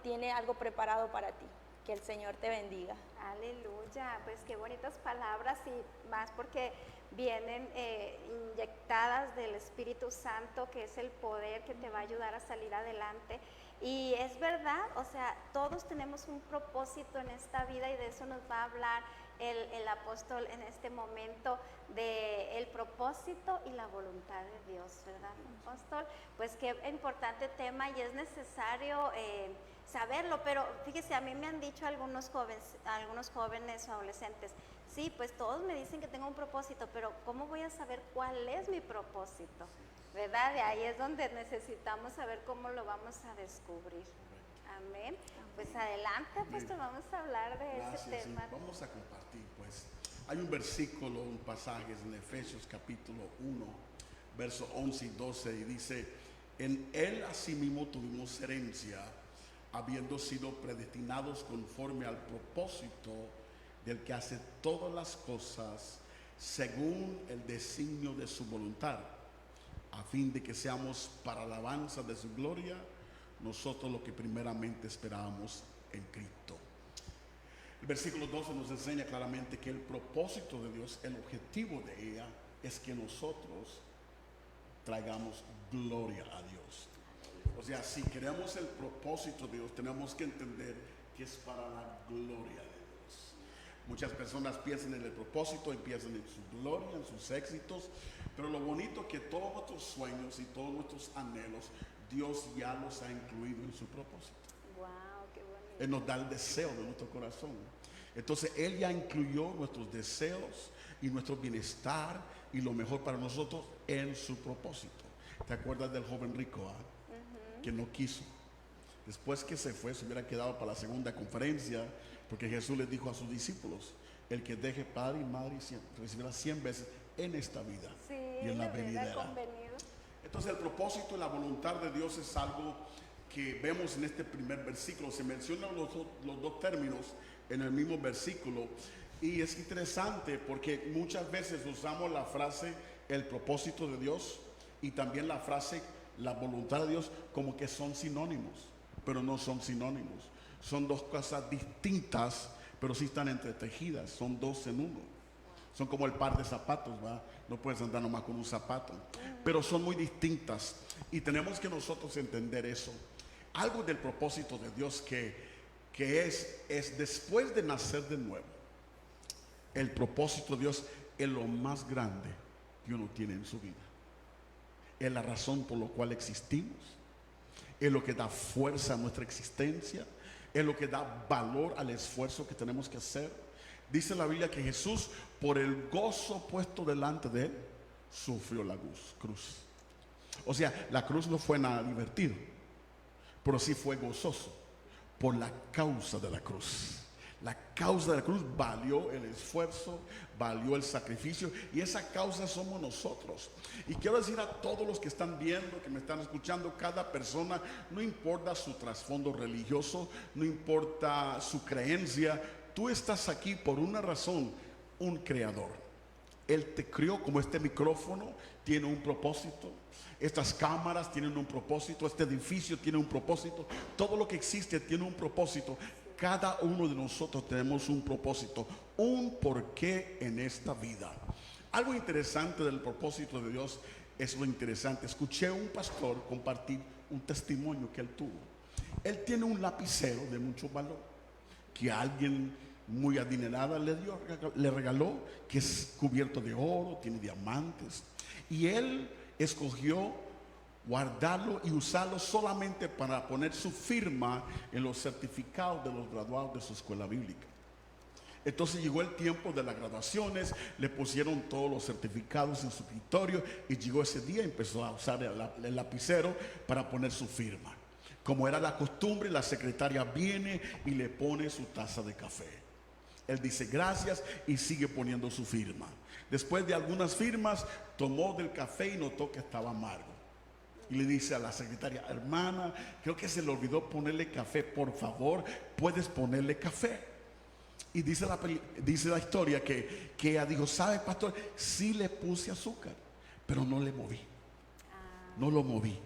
tiene algo preparado para ti. Que el Señor te bendiga. Aleluya, pues qué bonitas palabras y más porque vienen inyectadas del Espíritu Santo, que es el poder que te va a ayudar a salir adelante. Y es verdad, o sea, todos tenemos un propósito en esta vida y de eso nos va a hablar el apóstol en este momento, de el propósito y la voluntad de Dios, ¿verdad, apóstol? Pues qué importante tema y es necesario saberlo, pero fíjese, a mí me han dicho algunos jóvenes o adolescentes, sí, pues todos me dicen que tengo un propósito, pero ¿cómo voy a saber cuál es mi propósito? ¿Verdad? De ahí es donde necesitamos saber cómo lo vamos a descubrir. Amén. Pues adelante, pues vamos a hablar de ese tema. Sí. Vamos a compartir, pues. Hay un versículo, un pasaje en Efesios capítulo 1, versos 11 y 12, y dice: en él asimismo tuvimos herencia, habiendo sido predestinados conforme al propósito del que hace todas las cosas según el designio de su voluntad, a fin de que seamos para alabanza de su gloria, nosotros lo que primeramente esperábamos en Cristo. El versículo 12 nos enseña claramente que el propósito de Dios, el objetivo de ella, es que nosotros traigamos gloria a Dios. O sea, si queremos el propósito de Dios, tenemos que entender que es para la gloria de Dios. Muchas personas piensan en el propósito y piensan en su gloria, en sus éxitos, pero lo bonito es que todos nuestros sueños y todos nuestros anhelos, Dios ya los ha incluido en su propósito. Wow, qué bonito. Él nos da el deseo de nuestro corazón. Entonces Él ya incluyó nuestros deseos y nuestro bienestar y lo mejor para nosotros en su propósito. ¿Te acuerdas del joven rico? Que no quiso. Después que se fue, se hubiera quedado para la segunda conferencia, porque Jesús les dijo a sus discípulos: el que deje padre y madre recibirá 100 veces en esta vida, Sí, y en la venidera. convenido. Entonces el propósito y la voluntad de Dios es algo que vemos en este primer versículo. Se mencionan los dos términos en el mismo versículo, y es interesante porque muchas veces usamos la frase el propósito de Dios y también la frase la voluntad de Dios como que son sinónimos, pero no son sinónimos. Son dos cosas distintas, pero sí están entretejidas, son dos en uno. Son como el par de zapatos, ¿va? No puedes andar nomás con un zapato, pero son muy distintas y tenemos que nosotros entender eso. Algo del propósito de Dios que es después de nacer de nuevo, el propósito de Dios es lo más grande que uno tiene en su vida. Es la razón por la cual existimos, es lo que da fuerza a nuestra existencia, es lo que da valor al esfuerzo que tenemos que hacer. Dice la Biblia que Jesús, por el gozo puesto delante de él, sufrió la cruz. O sea, la cruz no fue nada divertido, pero sí fue gozoso por la causa de la cruz. La causa de la cruz valió el esfuerzo, valió el sacrificio, y esa causa somos nosotros. Y quiero decir a todos los que están viendo, que me están escuchando, cada persona, no importa su trasfondo religioso, no importa su creencia, tú estás aquí por una razón, un creador. Él te creó, como este micrófono tiene un propósito, estas cámaras tienen un propósito, este edificio tiene un propósito, todo lo que existe tiene un propósito. Cada uno de nosotros tenemos un propósito, un porqué en esta vida. Algo interesante del propósito de Dios es lo interesante. Escuché a un pastor compartir un testimonio que él tuvo. Él tiene un lapicero de mucho valor que alguien muy adinerada le regaló, que es cubierto de oro, tiene diamantes, y él escogió guardarlo y usarlo solamente para poner su firma en los certificados de los graduados de su escuela bíblica. Entonces llegó el tiempo de las graduaciones, le pusieron todos los certificados en su escritorio, y llegó ese día y empezó a usar el lapicero para poner su firma. Como era la costumbre, la secretaria viene y le pone su taza de café. Él dice gracias y sigue poniendo su firma. Después de algunas firmas, tomó del café y notó que estaba amargo. Y le dice a la secretaria: hermana, creo que se le olvidó ponerle café, por favor, ¿puedes ponerle café? Y dice la historia que ella dijo: ¿sabe, pastor? Sí le puse azúcar, pero no le moví. No lo moví.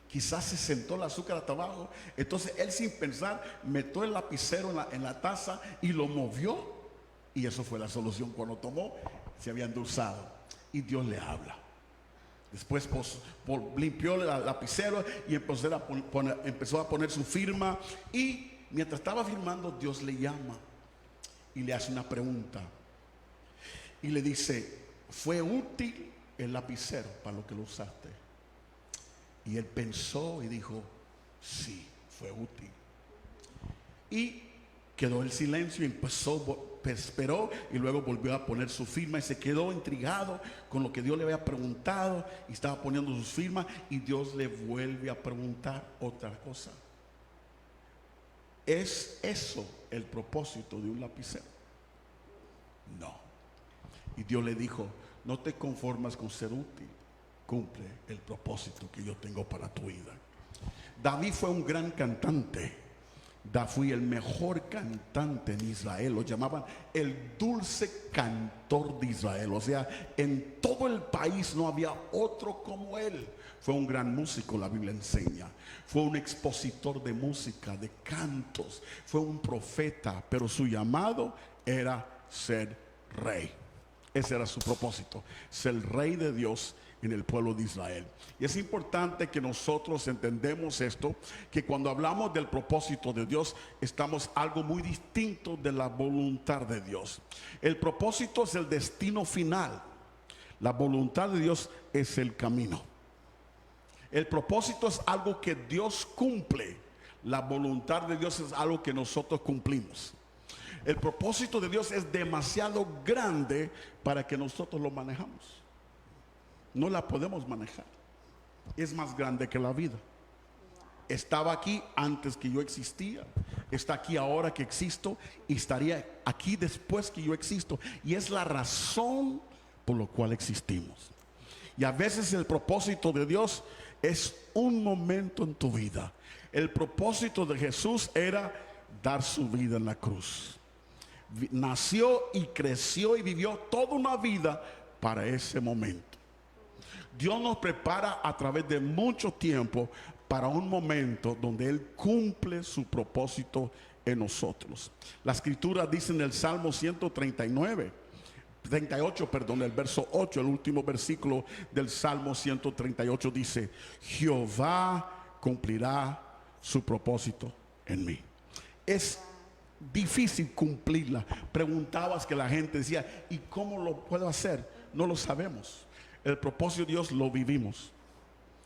Quizás se sentó el azúcar hasta abajo. Entonces él, sin pensar, metió el lapicero en la taza y lo movió. Y eso fue la solución. Cuando tomó, se había endulzado. Y Dios le habla. Después limpió el lapicero y empezó a poner su firma. Y mientras estaba firmando, Dios le llama y le hace una pregunta. Y le dice: ¿fue útil el lapicero para lo que lo usaste? Y él pensó y dijo: sí, fue útil. Y quedó el silencio y esperó y luego volvió a poner su firma y se quedó intrigado con lo que Dios le había preguntado y estaba poniendo sus firmas, y Dios le vuelve a preguntar otra cosa. ¿Es eso el propósito de un lapicero? No. Y Dios le dijo: no te conformas con ser útil, cumple el propósito que yo tengo para tu vida. David fue un gran cantante. David fue el mejor cantante en Israel. Lo llamaban el dulce cantor de Israel. O sea, en todo el país no había otro como él. Fue un gran músico, la Biblia enseña. Fue un expositor de música, de cantos. Fue un profeta, pero su llamado era ser rey. Ese era su propósito, ser el rey de Dios en el pueblo de Israel. Y es importante que nosotros entendemos esto, que cuando hablamos del propósito de Dios, estamos algo muy distinto de la voluntad de Dios. El propósito es el destino final. La voluntad de Dios es el camino. El propósito es algo que Dios cumple. La voluntad de Dios es algo que nosotros cumplimos. El propósito de Dios es demasiado grande para que nosotros lo manejamos. No la podemos manejar. Es más grande que la vida. Estaba aquí antes que yo existía. Está aquí ahora que existo. Y estaría aquí después que yo existo. Y es la razón por la cual existimos. Y a veces el propósito de Dios es un momento en tu vida. El propósito de Jesús era dar su vida en la cruz. Nació y creció y vivió toda una vida para ese momento. Dios nos prepara a través de mucho tiempo para un momento donde Él cumple su propósito en nosotros. La escritura dice en el Salmo 38, el verso 8, el último versículo del Salmo 138 dice: Jehová cumplirá su propósito en mí. Es difícil cumplirla. Preguntabas que la gente decía: ¿y cómo lo puedo hacer? No lo sabemos. El propósito de Dios lo vivimos.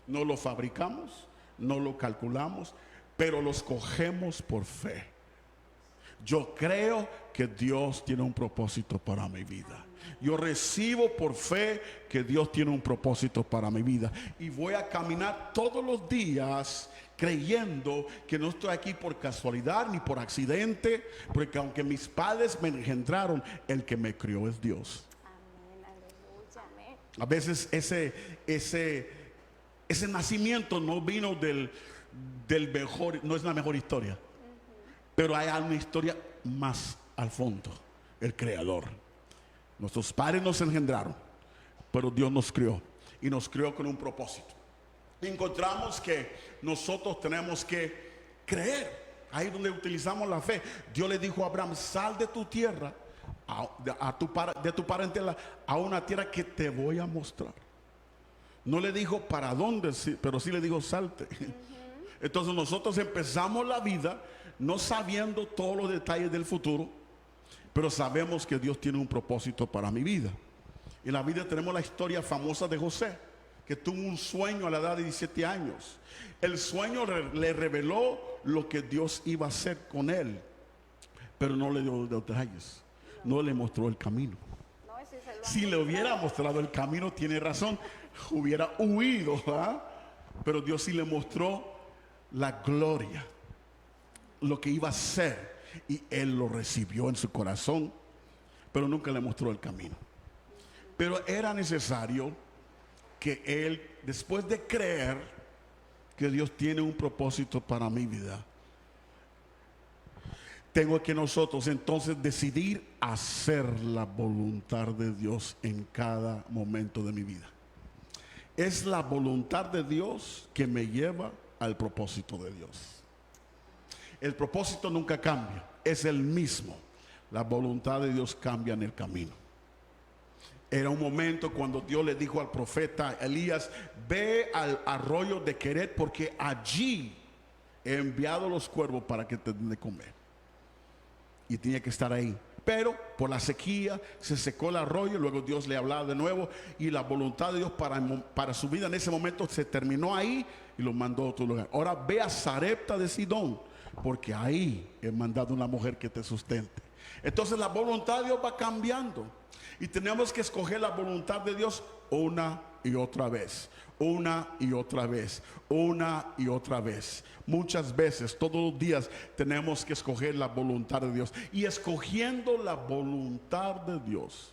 No lo fabricamos, no lo calculamos, pero lo escogemos por fe. Yo creo que Dios tiene un propósito para mi vida. Yo recibo por fe que Dios tiene un propósito para mi vida. Y voy a caminar todos los días creyendo que no estoy aquí por casualidad ni por accidente, porque aunque mis padres me engendraron, el que me crió es Dios. Amén, aleluya, amén. A veces ese nacimiento no vino del mejor, no es la mejor historia. Pero hay una historia más al fondo, el Creador. Nuestros padres nos engendraron, pero Dios nos crió y nos crió con un propósito. Encontramos que nosotros tenemos que creer. Ahí donde utilizamos la fe. Dios le dijo a Abraham: sal de tu tierra, de tu parentela, a una tierra que te voy a mostrar. No le dijo para dónde, pero sí le dijo: salte. Entonces nosotros empezamos la vida no sabiendo todos los detalles del futuro, pero sabemos que Dios tiene un propósito para mi vida. En la vida tenemos la historia famosa de José, que tuvo un sueño a la edad de 17 años. El sueño le reveló lo que Dios iba a hacer con él, pero no le dio detalles, no le mostró el camino. No, ese es el Si le hubiera mostrado el camino, tiene razón, hubiera huido, ¿verdad? Pero Dios sí le mostró la gloria, lo que iba a ser, y él lo recibió en su corazón, pero nunca le mostró el camino. Pero era necesario que él, después de creer que Dios tiene un propósito para mi vida, tengo que nosotros entonces decidir hacer la voluntad de Dios en cada momento de mi vida. es la voluntad de Dios que me lleva al propósito de Dios. El propósito nunca cambia, es el mismo. La voluntad de Dios cambia en el camino. Era un momento cuando Dios le dijo al profeta Elías: ve al arroyo de Queret, porque allí he enviado los cuervos para que te den de comer. Y tenía que estar ahí. Pero por la sequía se secó el arroyo. Luego Dios le hablaba de nuevo, y la voluntad de Dios para su vida en ese momento se terminó ahí, y lo mandó a otro lugar. Ahora ve a Sarepta de Sidón, porque ahí he mandado una mujer que te sustente. Entonces la voluntad de Dios va cambiando, y tenemos que escoger la voluntad de Dios una y otra vez, una y otra vez, una y otra vez. Muchas veces, todos los días, tenemos que escoger la voluntad de Dios. Y escogiendo la voluntad de Dios,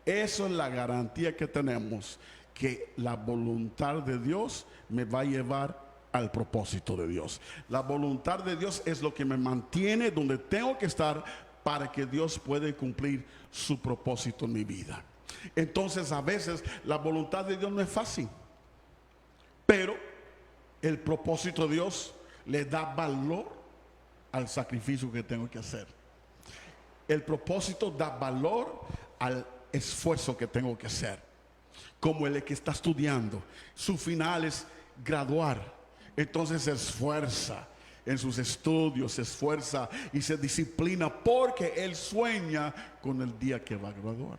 eso es la garantía que tenemos, que la voluntad de Dios me va a llevar al propósito de Dios. La voluntad de Dios es lo que me mantiene donde tengo que estar, para que Dios pueda cumplir su propósito en mi vida. Entonces, a veces la voluntad de Dios no es fácil, pero el propósito de Dios le da valor al sacrificio que tengo que hacer. El propósito da valor al esfuerzo que tengo que hacer. Como el que está estudiando, su final es graduar, entonces se esfuerza en sus estudios, se esfuerza y se disciplina, porque él sueña con el día que va a graduar.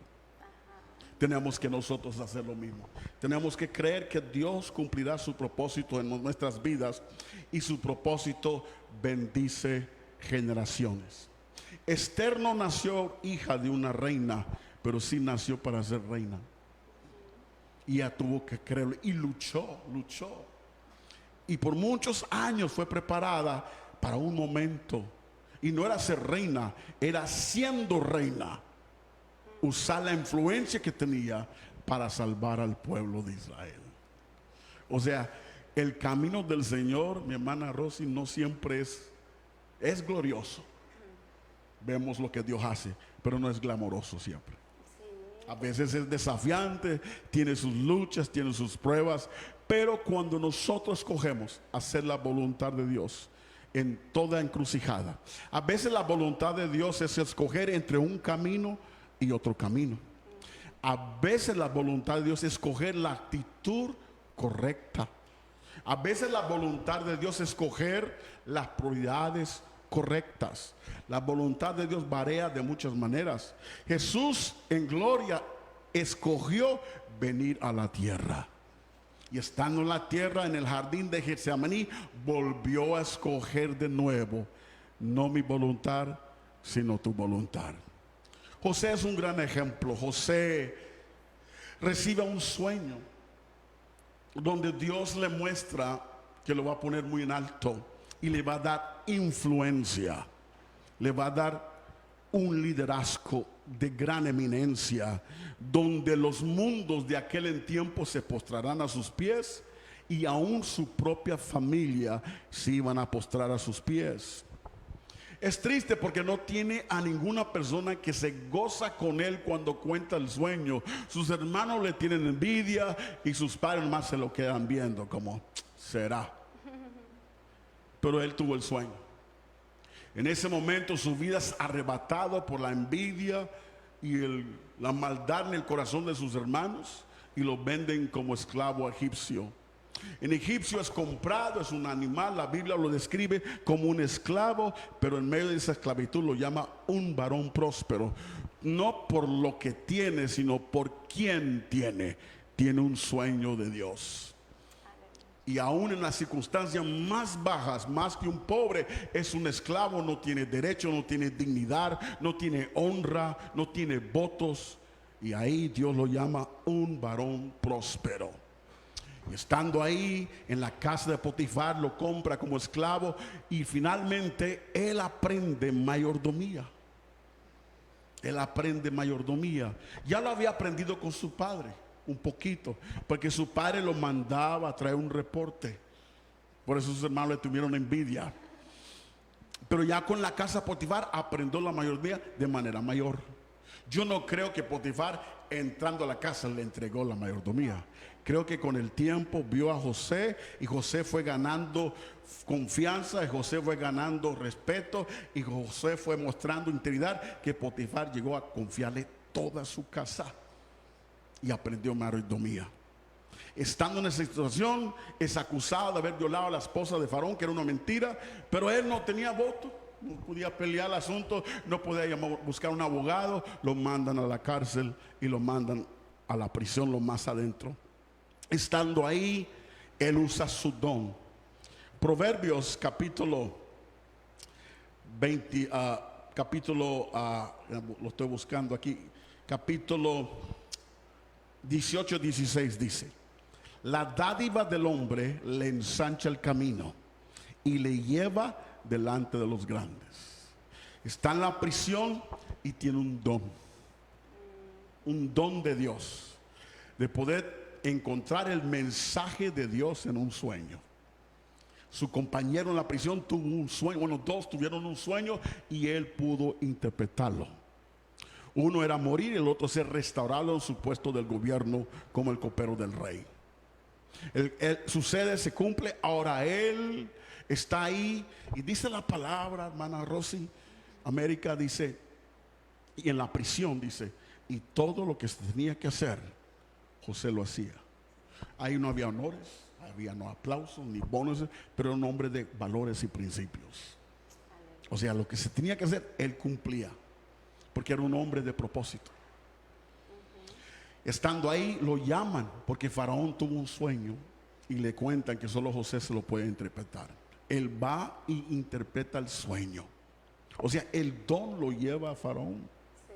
Tenemos que nosotros hacer lo mismo. Tenemos que creer que Dios cumplirá su propósito en nuestras vidas, y su propósito bendice generaciones. Esther no nació hija de una reina, pero sí nació para ser reina. Y ella tuvo que creerlo, y luchó. Y por muchos años fue preparada para un momento. Y no era ser reina, era siendo reina, usar la influencia que tenía para salvar al pueblo de Israel. O sea, el camino del Señor, mi hermana Rosy, no siempre es glorioso. Vemos lo que Dios hace, pero no es glamoroso siempre. A veces es desafiante, tiene sus luchas, tiene sus pruebas. Pero cuando nosotros escogemos hacer la voluntad de Dios en toda encrucijada, a veces la voluntad de Dios es escoger entre un camino y otro camino. A veces la voluntad de Dios es escoger la actitud correcta. A veces la voluntad de Dios es escoger las prioridades correctas. La voluntad de Dios varía de muchas maneras. Jesús en gloria escogió venir a la tierra. Y estando en la tierra, en el jardín de Getsemaní, volvió a escoger de nuevo: no mi voluntad, sino tu voluntad. José es un gran ejemplo. José recibe un sueño donde Dios le muestra que lo va a poner muy en alto y le va a dar influencia, le va a dar un liderazgo de gran eminencia, donde los mundos de aquel tiempo se postrarán a sus pies, y aún su propia familia se iban a postrar a sus pies. Es triste porque no tiene a ninguna persona que se goza con él cuando cuenta el sueño. Sus hermanos le tienen envidia, y sus padres más se lo quedan viendo como será. Pero él tuvo el sueño. En ese momento su vida es arrebatada por la envidia y la maldad en el corazón de sus hermanos, y lo venden como esclavo egipcio. En egipcio es comprado, es un animal. La Biblia lo describe como un esclavo, pero en medio de esa esclavitud lo llama un varón próspero. No por lo que tiene, sino por quien tiene. Tiene un sueño de Dios. Y aún en las circunstancias más bajas, más que un pobre, es un esclavo, no tiene derecho, no tiene dignidad, no tiene honra, no tiene votos. Y ahí Dios lo llama un varón próspero. Y estando ahí en la casa de Potifar, lo compra como esclavo, y finalmente él aprende mayordomía. Él aprende mayordomía. Ya lo había aprendido con su padre un poquito, porque su padre lo mandaba a traer un reporte. Por eso sus hermanos le tuvieron envidia. Pero ya con la casa de Potifar aprendió la mayordomía de manera mayor. Yo no creo que Potifar entrando a la casa le entregó la mayordomía. Creo que con el tiempo vio a José y José fue ganando confianza, y José fue ganando respeto y José fue mostrando integridad, que Potifar llegó a confiarle toda su casa y aprendió mayordomía. Estando en esa situación, es acusado de haber violado a la esposa de Faraón, que era una mentira, pero él no tenía voto, no podía pelear el asunto, no podía buscar un abogado. Lo mandan a la cárcel y lo mandan a la prisión, lo más adentro. Estando ahí, él usa su don. Proverbios capítulo 20, lo estoy buscando aquí, capítulo 18-16 dice: la dádiva del hombre le ensancha el camino y le lleva delante de los grandes. Está en la prisión y tiene un don de Dios, de poder encontrar el mensaje de Dios en un sueño. Su compañero en la prisión tuvo un sueño, bueno, dos tuvieron un sueño y él pudo interpretarlo. Uno era morir y el otro ser restaurado en su puesto del gobierno como el copero del rey. Sucede, se cumple, ahora él está ahí y dice la palabra, hermana Rosy, América, dice, y en la prisión dice, y todo lo que se tenía que hacer, José lo hacía. Ahí no había honores, había no aplausos ni bonos, pero era un hombre de valores y principios. O sea, lo que se tenía que hacer, él cumplía, porque era un hombre de propósito. Estando ahí, lo llaman porque Faraón tuvo un sueño y le cuentan que solo José se lo puede interpretar. Él va y interpreta el sueño. O sea, el don lo lleva a Faraón. Sí.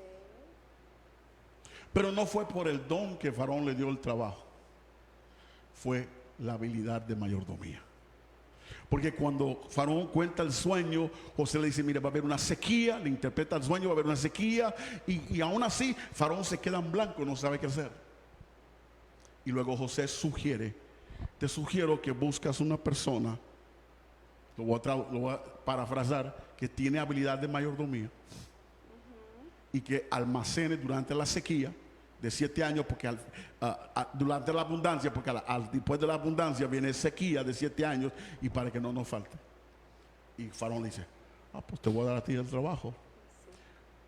Pero no fue por el don que Faraón le dio el trabajo, fue la habilidad de mayordomía. Porque cuando Faraón cuenta el sueño, José le dice, mira, va a haber una sequía, le interpreta el sueño, va a haber una sequía, y aún así Faraón se queda en blanco, no sabe qué hacer. Y luego José sugiere, te sugiero que buscas una persona, lo voy a parafrasar, que tiene habilidad de mayordomía, y que almacene durante la sequía de 7 años, porque durante la abundancia, porque después de la abundancia viene sequía de 7 años, y para que no nos falte. Y Faraón dice, pues te voy a dar a ti el trabajo,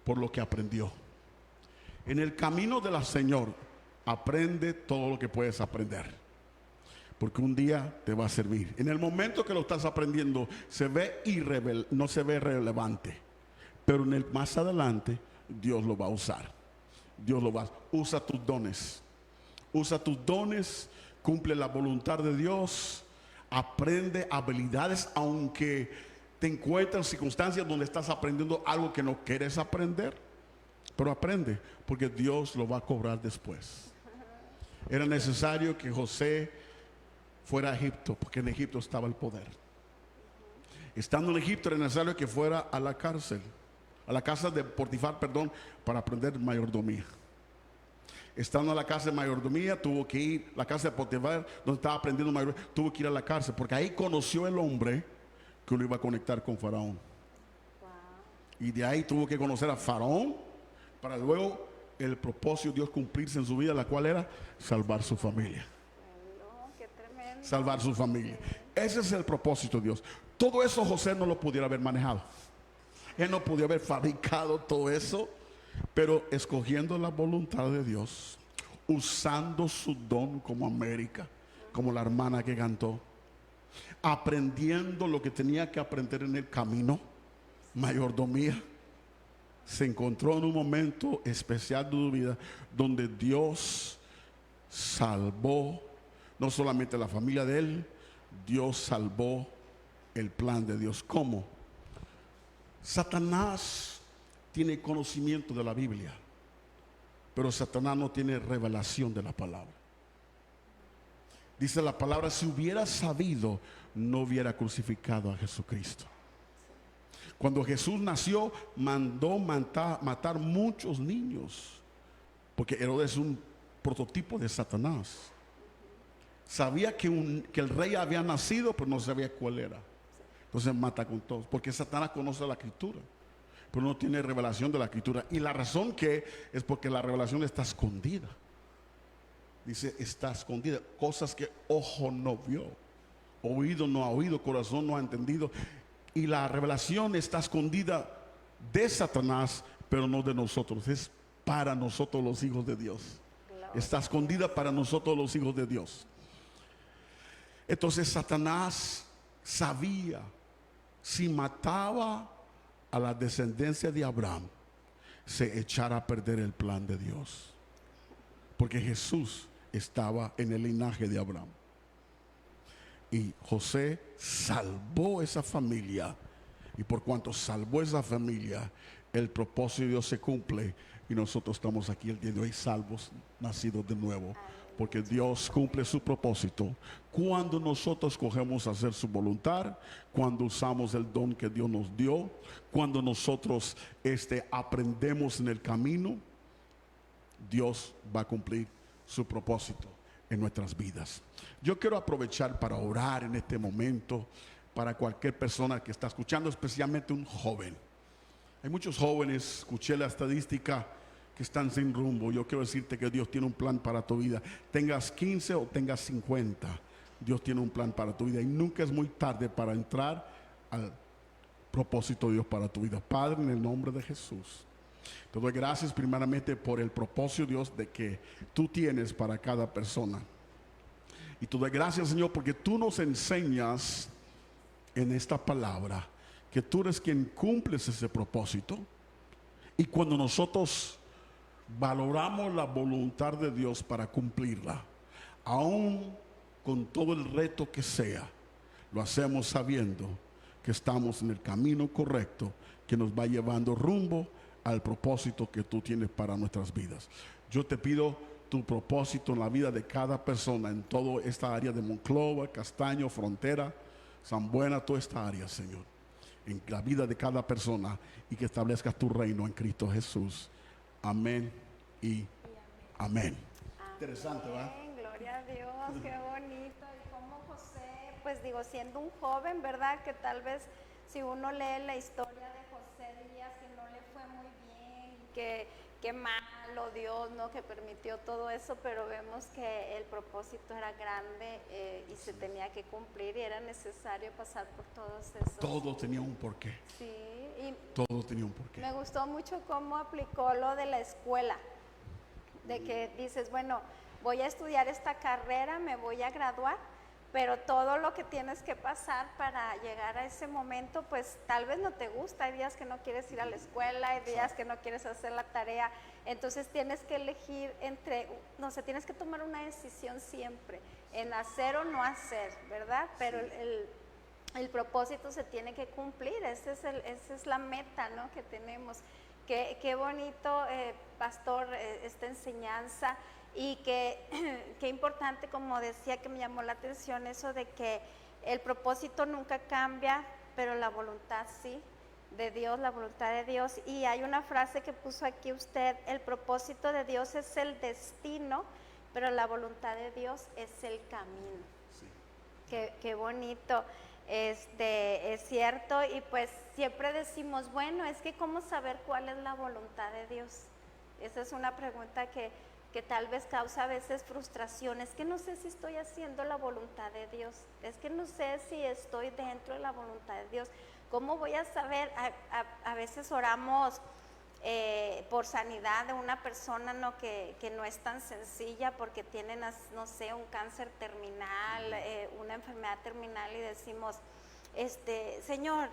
por lo que aprendió. En el camino del Señor, aprende todo lo que puedes aprender, porque un día te va a servir. En el momento que lo estás aprendiendo, no se ve relevante, pero más adelante, Dios lo va a usar. Usa tus dones. Usa tus dones, cumple la voluntad de Dios, aprende habilidades, aunque te encuentres en circunstancias donde estás aprendiendo algo que no quieres aprender, pero aprende, porque Dios lo va a cobrar después. Era necesario que José fuera a Egipto, porque en Egipto estaba el poder. Estando en Egipto era necesario que fuera a la cárcel, a la casa de Potifar, para aprender mayordomía. Estando en la casa de mayordomía, tuvo que ir a la casa de Potifar, donde estaba aprendiendo mayordomía, tuvo que ir a la cárcel, porque ahí conoció el hombre que lo iba a conectar con Faraón. Y de ahí tuvo que conocer a Faraón, para luego el propósito de Dios cumplirse en su vida, la cual era salvar su familia. Bueno, qué tremendo. Salvar su familia. Ese es el propósito de Dios. Todo eso José no lo pudiera haber manejado. Él no podía haber fabricado todo eso, pero escogiendo la voluntad de Dios, usando su don como América, como la hermana que cantó, aprendiendo lo que tenía que aprender en el camino, mayordomía, se encontró en un momento especial de su vida donde Dios salvó no solamente la familia de él, Dios salvó el plan de Dios. ¿Cómo? Satanás tiene conocimiento de la Biblia, pero Satanás no tiene revelación de la palabra. Dice la palabra, si hubiera sabido, no hubiera crucificado a Jesucristo. Cuando Jesús nació, mandó matar muchos niños, porque Herodes es un prototipo de Satanás. Sabía que el rey había nacido, pero no sabía cuál era. Entonces mata con todos, porque Satanás conoce la escritura. pero no tiene revelación de la Escritura. Y la razón que es porque la revelación está escondida. Dice, está escondida. Cosas que ojo no vio, oído no ha oído, corazón no ha entendido. Y la revelación está escondida de Satanás, pero no de nosotros. Es para nosotros los hijos de Dios. Está escondida para nosotros los hijos de Dios. Entonces Satanás sabía, si mataba a la descendencia de Abraham, se echara a perder el plan de Dios. Porque Jesús estaba en el linaje de Abraham. Y José salvó esa familia. Y por cuanto salvó esa familia, el propósito de Dios se cumple. Y nosotros estamos aquí el día de hoy salvos, nacidos de nuevo. Porque Dios cumple su propósito cuando nosotros cogemos a hacer su voluntad, cuando usamos el don que Dios nos dio, cuando nosotros aprendemos en el camino. Dios va a cumplir su propósito en nuestras vidas. Yo quiero aprovechar para orar en este momento para cualquier persona que está escuchando, especialmente un joven. Hay muchos jóvenes, escuché la estadística, que están sin rumbo. Yo quiero decirte que Dios tiene un plan para tu vida. Tengas 15 o tengas 50, Dios tiene un plan para tu vida. Y nunca es muy tarde para entrar al propósito de Dios para tu vida. Padre, en el nombre de Jesús, te doy gracias primeramente por el propósito, Dios, de que tú tienes para cada persona. Y te doy gracias, Señor, porque tú nos enseñas en esta palabra que tú eres quien cumples ese propósito. Y cuando nosotros valoramos la voluntad de Dios para cumplirla, aún con todo el reto que sea, lo hacemos sabiendo que estamos en el camino correcto, que nos va llevando rumbo al propósito que tú tienes para nuestras vidas. Yo te pido tu propósito en la vida de cada persona, en toda esta área de Monclova, Castaño, Frontera, San Buena, toda esta área, Señor, en la vida de cada persona, y que establezcas tu reino en Cristo Jesús. Amén y amén. Interesante, ¿verdad? Gloria a Dios, qué bonito. Y como José, pues digo, siendo un joven, ¿verdad? Que tal vez si uno lee la historia de José dirías que no le fue muy bien, que malo Dios, ¿no? Que permitió todo eso, pero vemos que el propósito era grande y se tenía que cumplir y era necesario pasar por todos esos. Todo tenía un porqué. Sí, y Todo tenía un porqué. me gustó mucho cómo aplicó lo de la escuela, de que dices, bueno, voy a estudiar esta carrera, me voy a graduar, pero todo lo que tienes que pasar para llegar a ese momento, pues tal vez no te gusta, hay días que no quieres ir a la escuela, hay días que no quieres hacer la tarea, entonces tienes que elegir tienes que tomar una decisión siempre, en hacer o no hacer, ¿verdad? Pero el propósito se tiene que cumplir, esa es la meta, ¿no? Que tenemos. Qué bonito, pastor, esta enseñanza, y qué importante, como decía, que me llamó la atención eso de que el propósito nunca cambia, pero la voluntad sí, de Dios, la voluntad de Dios. Y hay una frase que puso aquí usted: el propósito de Dios es el destino, pero la voluntad de Dios es el camino. Sí. Qué bonito. Es cierto, y pues siempre decimos, bueno, es que cómo saber cuál es la voluntad de Dios. Esa es una pregunta que tal vez causa a veces frustración. Es que no sé si estoy haciendo la voluntad de Dios, es que no sé si estoy dentro de la voluntad de Dios. ¿Cómo voy a saber? A veces oramos por sanidad de una persona, ¿no? que no es tan sencilla, porque tienen, no sé, un cáncer terminal, una enfermedad terminal, y decimos, Señor,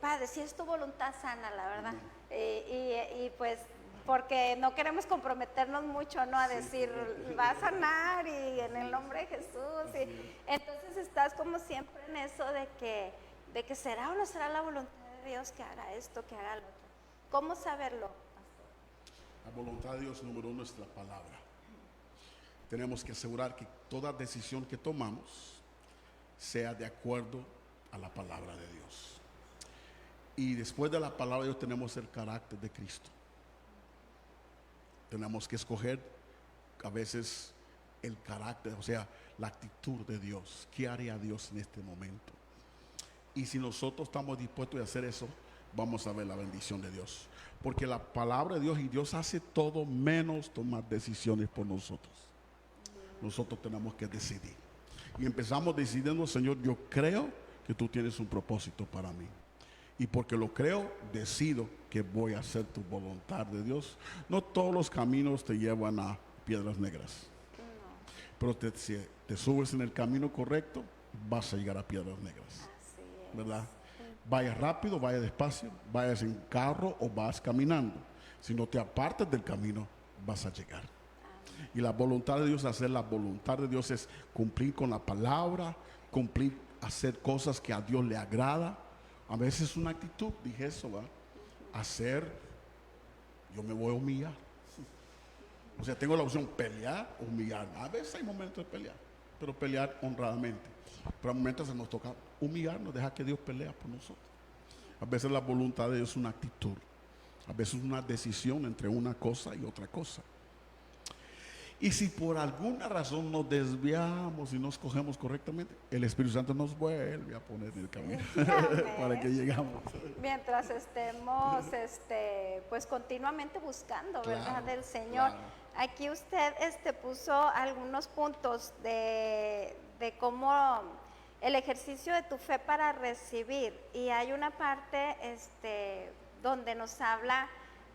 Padre, si es tu voluntad, sana, la verdad. Y pues porque no queremos comprometernos mucho, ¿no? A decir, va a sanar y en el nombre de Jesús. Y entonces estás como siempre en eso de que será o no será la voluntad de Dios que haga esto, que haga lo otro. ¿Cómo saberlo, pastor? La voluntad de Dios, número uno, es la palabra. Tenemos que asegurar que toda decisión que tomamos sea de acuerdo a la palabra de Dios. Y después de la palabra de Dios tenemos el carácter de Cristo. Tenemos que escoger a veces el carácter, o sea, la actitud de Dios. ¿Qué haría Dios en este momento? Y si nosotros estamos dispuestos a hacer eso, vamos a ver la bendición de Dios. Porque la palabra de Dios, y Dios hace todo menos tomar decisiones por nosotros. Nosotros tenemos que decidir. Y empezamos decidiendo, Señor, yo creo que tú tienes un propósito para mí. Y porque lo creo, decido que voy a hacer tu voluntad de Dios. No todos los caminos te llevan a piedras negras. Pero si te subes en el camino correcto, vas a llegar a piedras negras. Así es. ¿Verdad? Vayas rápido, vayas despacio, vayas en carro o vas caminando. Si no te apartas del camino, vas a llegar. Y la voluntad de Dios, hacer la voluntad de Dios es cumplir con la palabra, cumplir, hacer cosas que a Dios le agrada. A veces es una actitud, dije eso, ¿va? Hacer, yo me voy a humillar. O sea, tengo la opción pelear o humillar. A veces hay momentos de pelear, pero pelear honradamente. Pero a momentos se nos toca humillarnos, dejar que Dios pelea por nosotros. A veces la voluntad de Dios es una actitud. A veces es una decisión entre una cosa y otra cosa. Y si por alguna razón nos desviamos y no escogemos correctamente, el Espíritu Santo nos vuelve a poner en el camino para que llegamos. Mientras estemos pues continuamente buscando, Claro, ¿verdad? Del Señor. claro. Aquí usted puso algunos puntos de cómo el ejercicio de tu fe para recibir. Y hay una parte donde nos habla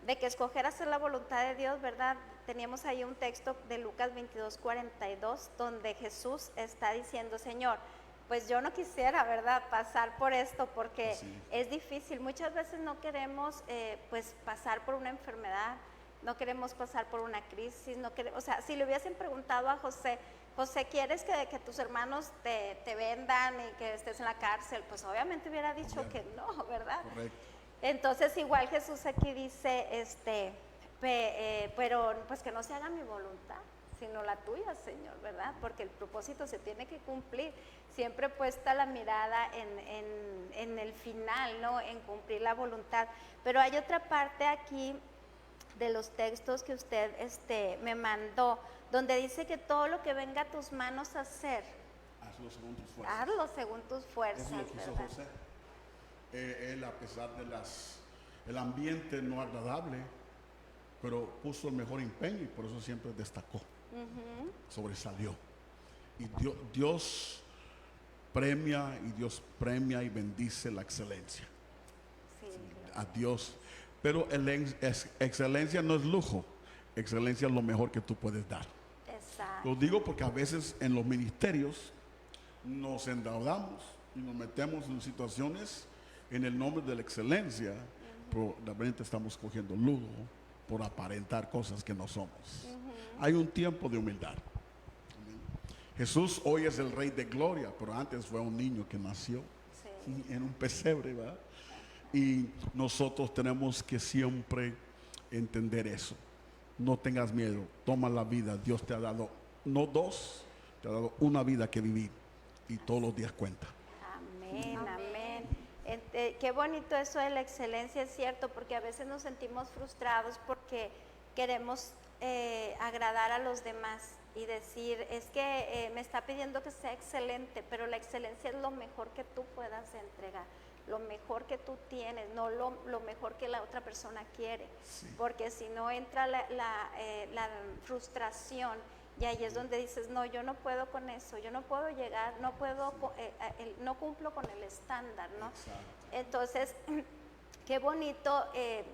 de que escoger hacer la voluntad de Dios, ¿verdad? Teníamos ahí un texto de Lucas 22:42, donde Jesús está diciendo, Señor, pues yo no quisiera, ¿verdad?, pasar por esto porque Sí. es difícil. Muchas veces no queremos pues pasar por una enfermedad, no queremos pasar por una crisis, no queremos, o sea, si le hubiesen preguntado a José, José, ¿quieres que tus hermanos te vendan y que estés en la cárcel? Pues obviamente hubiera dicho que no, ¿verdad? Correcto. Entonces igual Jesús aquí dice, pero pues que no se haga mi voluntad, sino la tuya, Señor, ¿verdad? Porque el propósito se tiene que cumplir. Siempre puesta la mirada en el final, ¿no? En cumplir la voluntad. Pero hay otra parte aquí de los textos que usted me mandó, donde dice que todo lo que venga a tus manos a hacer, Hazlo según tus fuerzas. hazlo según tus fuerzas, Eso es lo que hizo ¿verdad? José. Él, a pesar de el ambiente no agradable, pero puso el mejor empeño y por eso siempre destacó, sobresalió. Y Dios premia y bendice la excelencia. Sí, A Dios. Pero excelencia no es lujo, excelencia es lo mejor que tú puedes dar. exacto. Lo digo porque a veces en los ministerios nos endeudamos y nos metemos en situaciones en el nombre de la excelencia, pero realmente estamos cogiendo lujo por aparentar cosas que no somos. Hay un tiempo de humildad. Amén. Jesús hoy es el Rey de Gloria, pero antes fue un niño que nació Sí. en un pesebre, ¿verdad? Y nosotros tenemos que siempre entender eso. No tengas miedo, toma la vida. Dios te ha dado, no dos, te ha dado una vida que vivir y todos los días cuenta. Amén, amén. Qué bonito eso de la excelencia, es cierto, porque a veces nos sentimos frustrados porque queremos agradar a los demás y decir, es que me está pidiendo que sea excelente, pero la excelencia es lo mejor que tú puedas entregar, lo mejor que tú tienes, no lo mejor que la otra persona quiere, porque si no entra la frustración. Y ahí es donde dices, no, yo no puedo con eso, yo no puedo llegar, no puedo, no cumplo con el estándar, ¿no? Exacto. Entonces, qué bonito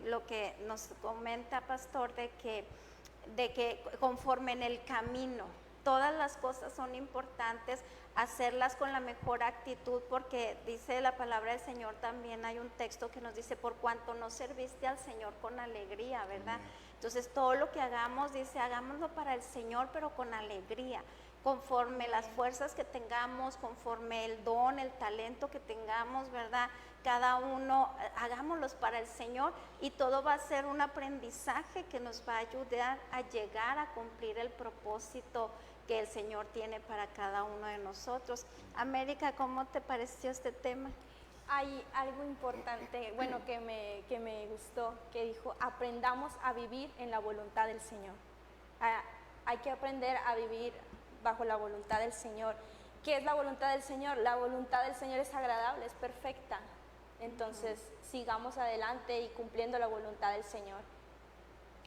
lo que nos comenta Pastor de que conforme en el camino, todas las cosas son importantes, hacerlas con la mejor actitud, porque dice la palabra del Señor también, hay un texto que nos dice, por cuanto no serviste al Señor con alegría, ¿verdad? Entonces todo lo que hagamos, dice, hagámoslo para el Señor, pero con alegría, conforme las fuerzas que tengamos, conforme el don, el talento que tengamos, ¿verdad? Cada uno, hagámoslos para el Señor y todo va a ser un aprendizaje que nos va a ayudar a llegar a cumplir el propósito que el Señor tiene para cada uno de nosotros. América, ¿cómo te pareció este tema? Hay algo importante, bueno, que me gustó, que dijo, aprendamos a vivir en la voluntad del Señor. Hay que aprender a vivir bajo la voluntad del Señor. ¿Qué es la voluntad del Señor? La voluntad del Señor es agradable, es perfecta. Entonces, sigamos adelante y cumpliendo la voluntad del Señor.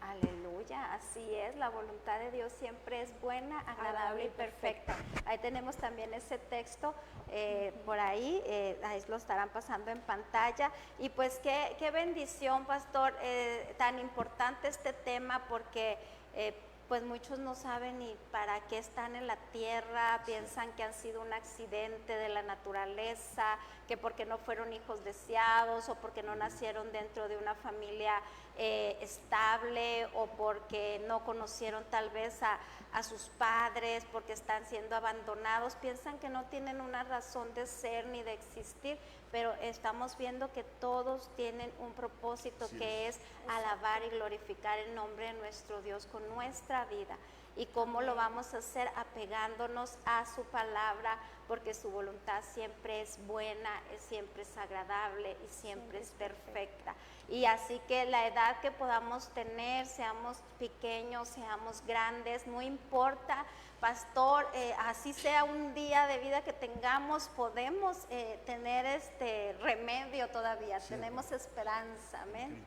Aleluya, así es, la voluntad de Dios siempre es buena, agradable y perfecta. Ahí tenemos también ese texto por ahí lo estarán pasando en pantalla. Y pues qué bendición, pastor, tan importante este tema, porque pues muchos no saben ni para qué están en la tierra, piensan que han sido un accidente de la naturaleza, que porque no fueron hijos deseados o porque no nacieron dentro de una familia estable, o porque no conocieron tal vez a sus padres, porque están siendo abandonados, piensan que no tienen una razón de ser ni de existir, pero estamos viendo que todos tienen un propósito, que es alabar y glorificar el nombre de nuestro Dios con nuestra vida. ¿Y cómo lo vamos a hacer? Apegándonos a su palabra, porque su voluntad siempre es buena, siempre es agradable y siempre es perfecta. Y así que la edad que podamos tener, seamos pequeños, seamos grandes, no importa, pastor, así sea un día de vida que tengamos, podemos tener este remedio todavía, tenemos esperanza, amén.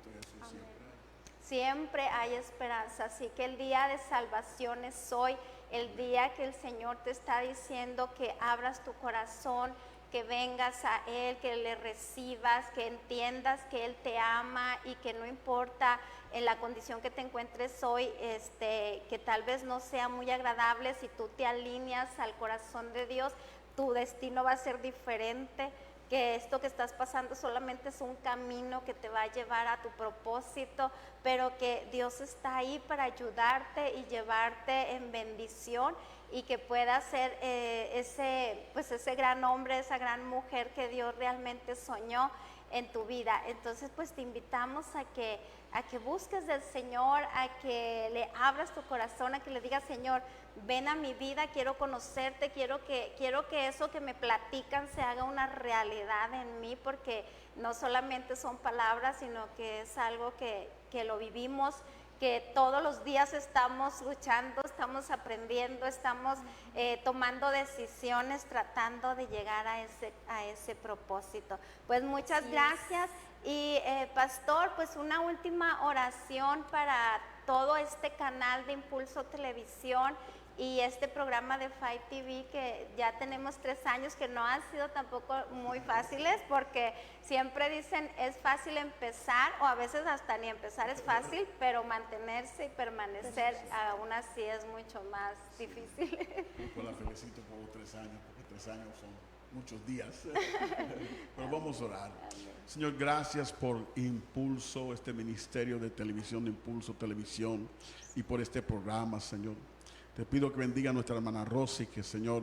Siempre hay esperanza, así que el día de salvación es hoy, el día que el Señor te está diciendo que abras tu corazón, que vengas a Él, que le recibas, que entiendas que Él te ama y que no importa en la condición que te encuentres hoy, que tal vez no sea muy agradable, si tú te alineas al corazón de Dios, tu destino va a ser diferente, que esto que estás pasando solamente es un camino que te va a llevar a tu propósito, pero que Dios está ahí para ayudarte y llevarte en bendición, y que puedas ser ese gran hombre, esa gran mujer que Dios realmente soñó en tu vida. Entonces pues te invitamos a que busques del Señor, a que le abras tu corazón, a que le digas: Señor, ven a mi vida, quiero conocerte, quiero que eso que me platican se haga una realidad en mí, porque no solamente son palabras, sino que es algo que lo vivimos, que todos los días estamos luchando, estamos aprendiendo, estamos tomando decisiones, tratando de llegar a ese propósito. Pues muchas gracias. Y pastor, pues una última oración para todo este canal de Impulso Televisión y este programa de Five TV, que ya tenemos 3 años, que no han sido tampoco muy fáciles, porque siempre dicen es fácil empezar, o a veces hasta ni empezar es fácil, pero mantenerse y permanecer aún así es mucho más difícil. Pues la felicito por los 3 años, porque 3 años son muchos días. Pero vamos a orar. Señor, gracias por Impulso, este ministerio de televisión, de Impulso Televisión, y por este programa, Señor. Te pido que bendiga a nuestra hermana Rosy, que, Señor,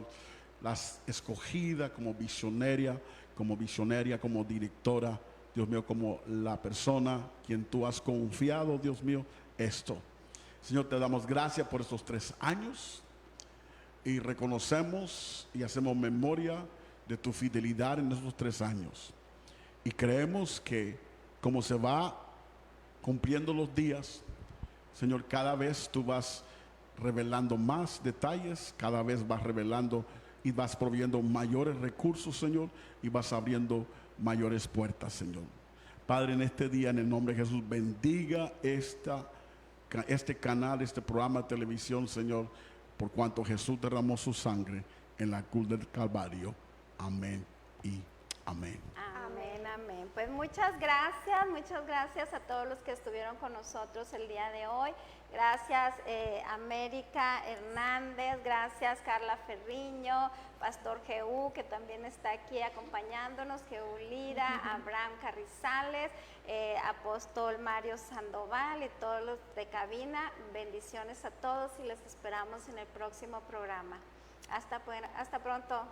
las escogida como visionaria, como directora, Dios mío, como la persona quien tú has confiado, Dios mío, esto. Señor, te damos gracias por estos 3 años, y reconocemos y hacemos memoria de tu fidelidad en esos 3 años. Y creemos que como se va cumpliendo los días, Señor, cada vez tú vas revelando más detalles, cada vez vas revelando y vas proveyendo mayores recursos, Señor, y vas abriendo mayores puertas, Señor. Padre, en este día, en el nombre de Jesús, bendiga este canal, este programa de televisión, Señor, por cuanto Jesús derramó su sangre en la cruz del Calvario. Amén y amén. Amén, amén. Pues muchas gracias a todos los que estuvieron con nosotros el día de hoy. Gracias América Hernández, gracias Carla Ferriño, Pastor Jehú, que también está aquí acompañándonos, Jehú Lira, Abraham Carrizales, Apóstol Mario Sandoval y todos los de cabina. Bendiciones a todos y les esperamos en el próximo programa. Hasta pronto.